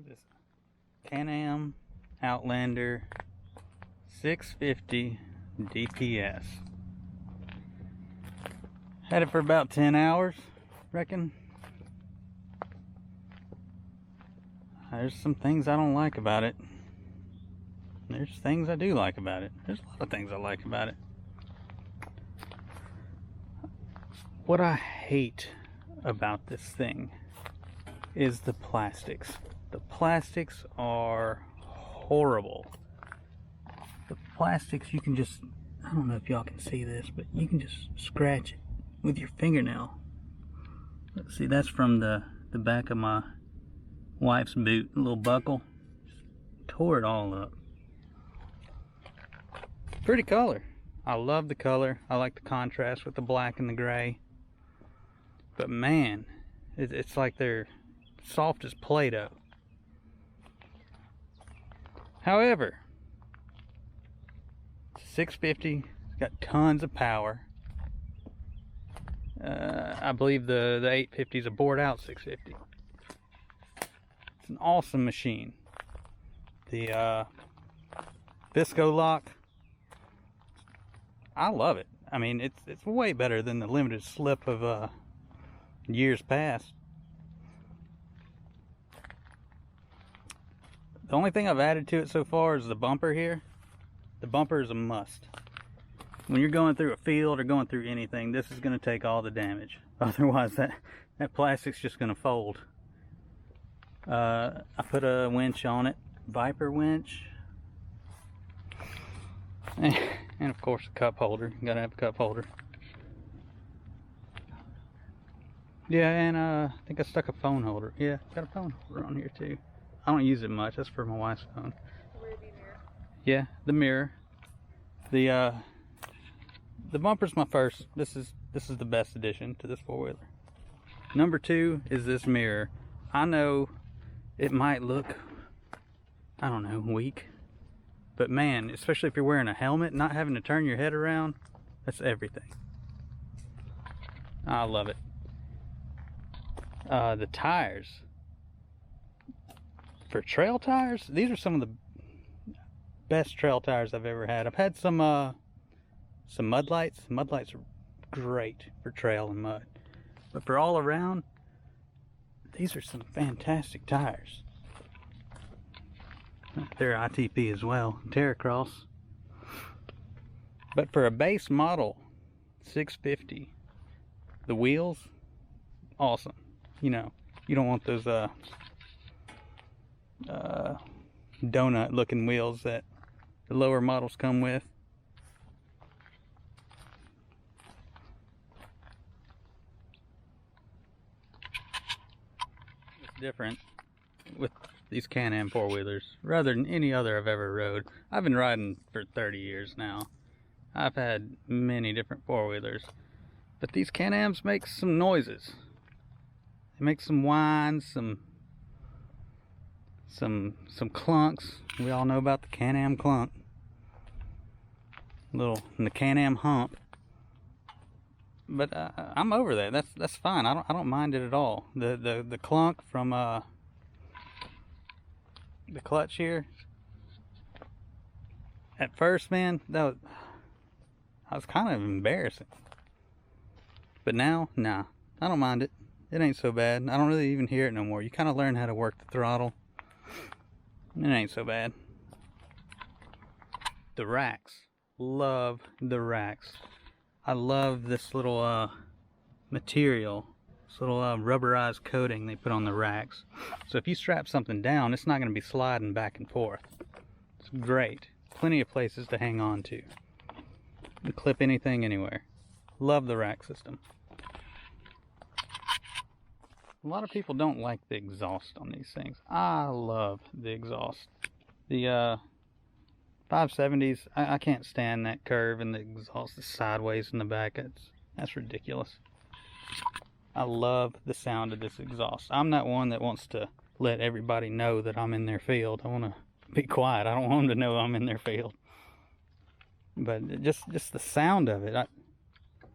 This Can-Am Outlander 650 DPS. Had it for about 10 hours, reckon. There's some things I don't like about it. There's things I do like about it. There's a lot of things I like about it. What I hate about this thing is the plastics. The plastics are horrible. The plastics, you can just, I don't know if y'all can see this, but you can just scratch it with your fingernail. Let's see, that's from the back of my wife's boot, a little buckle. Just tore it all up. Pretty color. I love the color. I like the contrast with the black and the gray. But man, it's like they're soft as Play-Doh. However, 650, it's got tons of power. I believe the 850 is a bored out 650. It's an awesome machine. The Visco lock, I love it. I mean, it's way better than the limited slip of years past. The only thing I've added to it so far is the bumper here. The bumper is a must. When you're going through a field or going through anything, this is going to take all the damage. Otherwise, that plastic's just going to fold. I put a winch on it, Viper winch. And of course a cup holder. You gotta have a cup holder. Yeah, and I think I stuck a phone holder. Yeah, got a phone holder on here too. I don't use it much. That's for my wife's phone. Mirror. Yeah, the mirror. The bumper's my first. This is the best addition to this four-wheeler. Number two is this mirror. I know it might look, I don't know, weak. But man, especially if you're wearing a helmet, not having to turn your head around, that's everything. I love it. The tires. For trail tires, these are some of the best trail tires I've ever had. I've had some mud lights. Mud lights are great for trail and mud. But for all around, these are some fantastic tires. They're ITP as well, Terracross. But for a base model 650, the wheels, awesome. You know, you don't want those donut looking wheels that the lower models come with. It's different with these Can-Am four-wheelers rather than any other I've ever rode. I've been riding for 30 years now. I've had many different four-wheelers, but these Can-Ams make some noises. They make some whines, some clunks. We all know about the Can-Am clunk. And the Can-Am hump. But I'm over that. That's fine. I don't mind it at all. The clunk from the clutch here. At first, man, I was kind of embarrassing. But now, nah, I don't mind it. It ain't so bad. I don't really even hear it no more. You kind of learn how to work the throttle. It ain't so bad. The racks. Love the racks. I love this little material. This little rubberized coating they put on the racks. So if you strap something down, it's not going to be sliding back and forth. It's great. Plenty of places to hang on to. You clip anything anywhere. Love the rack system. A lot of people don't like the exhaust on these things. I love the exhaust. The 570s, I can't stand that curve and the exhaust is sideways in the back. That's ridiculous. I love the sound of this exhaust. I'm not one that wants to let everybody know that I'm in their field. I want to be quiet. I don't want them to know I'm in their field. But just the sound of it.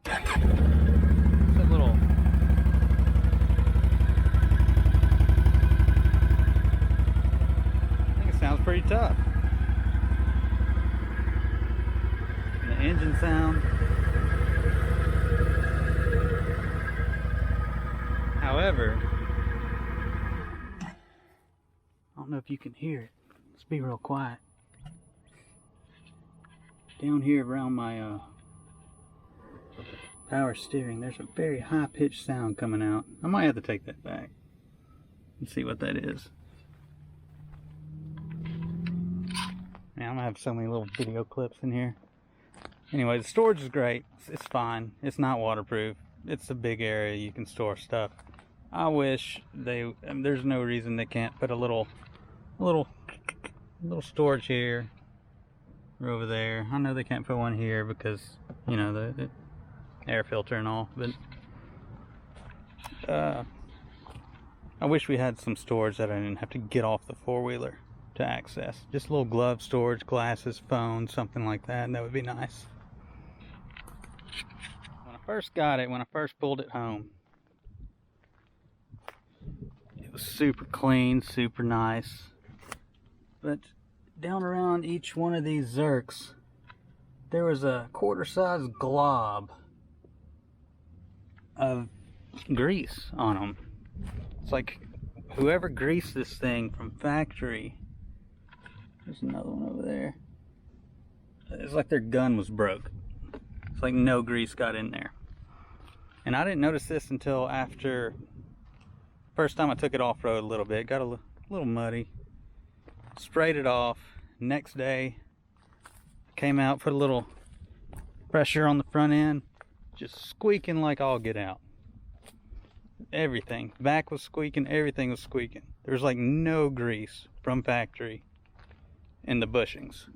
It's a little... tough. And the engine sound. However, I don't know if you can hear it. Let's be real quiet. Down here around my power steering, there's a very high-pitched sound coming out. I might have to take that back and see what that is. Man, I'm gonna have so many little video clips in here. Anyway, the storage is great. It's fine. It's not waterproof. It's a big area you can store stuff. I wish there's no reason they can't put a little storage here or over there. I know they can't put one here because, you know, the air filter and all, but I wish we had some storage that I didn't have to get off the four-wheeler to access. Just a little glove storage, glasses, phone, something like that, and that would be nice. When I first got it, when I first pulled it home, it was super clean, super nice. But down around each one of these Zerks, there was a quarter-sized glob of grease on them. It's like whoever greased this thing from factory. There's another one over there. It's like their gun was broke. It's like no grease got in there. And I didn't notice this until after first time I took it off-road a little bit. Got a little muddy. Sprayed it off. Next day, came out, put a little pressure on the front end. Just squeaking like all get out. Everything. Back was squeaking. Everything was squeaking. There was like no grease from factory in the bushings.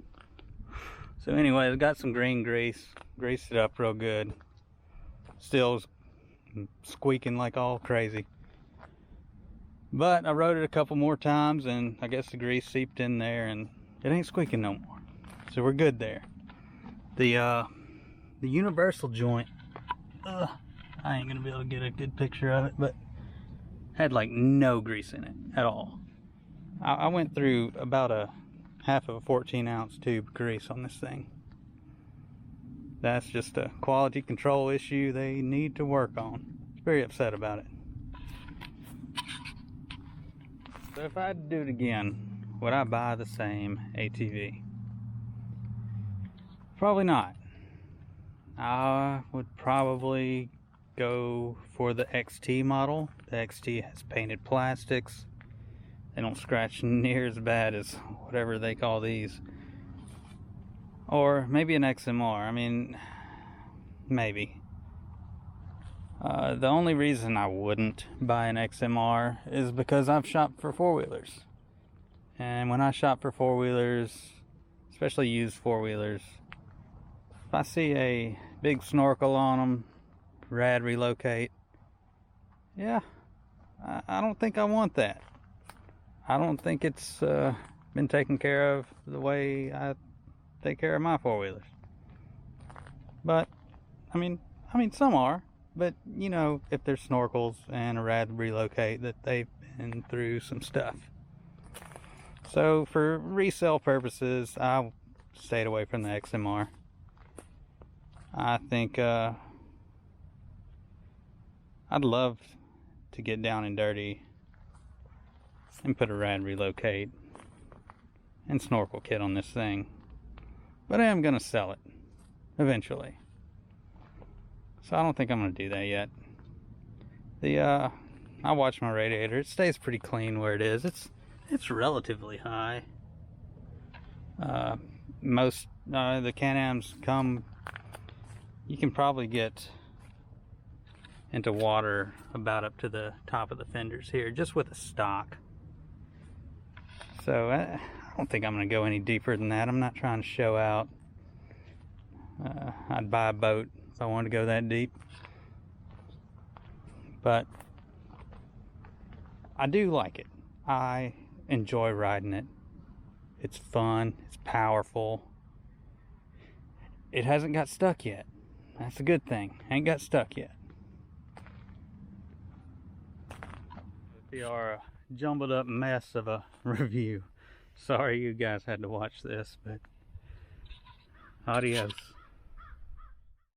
So anyway, I got some green grease. Greased it up real good. Still squeaking like all crazy. But I rode it a couple more times and I guess the grease seeped in there and it ain't squeaking no more. So we're good there. The universal joint, I ain't gonna be able to get a good picture of it, but had like no grease in it at all. I went through about a half of a 14-ounce tube of grease on this thing. That's just a quality control issue they need to work on. Very upset about it. So if I had to do it again, would I buy the same ATV? Probably not. I would probably go for the XT model. The XT has painted plastics. They don't scratch near as bad as whatever they call these. Or maybe an XMR. I mean, maybe. The only reason I wouldn't buy an XMR is because I've shopped for four-wheelers. And when I shop for four-wheelers, especially used four-wheelers, if I see a big snorkel on them, rad relocate, yeah, I don't think I want that. I don't think it's been taken care of the way I take care of my four-wheelers. But, I mean, some are. But, you know, if there's snorkels and a rad relocate, that they've been through some stuff. So, for resale purposes, I stayed away from the XMR. I think I'd love to get down and dirty and put a rad relocate and snorkel kit on this thing. But I am going to sell it eventually. So I don't think I'm going to do that yet. I watch my radiator. It stays pretty clean where it is. It's relatively high. Most the Can-Ams come. You can probably get into water about up to the top of the fenders here, just with a stock. So I don't think I'm going to go any deeper than that. I'm not trying to show out. I'd buy a boat if I wanted to go that deep. But I do like it. I enjoy riding it. It's fun. It's powerful. It hasn't got stuck yet. That's a good thing. Ain't got stuck yet. We are a jumbled up mess of a review. Sorry you guys had to watch this, but adios.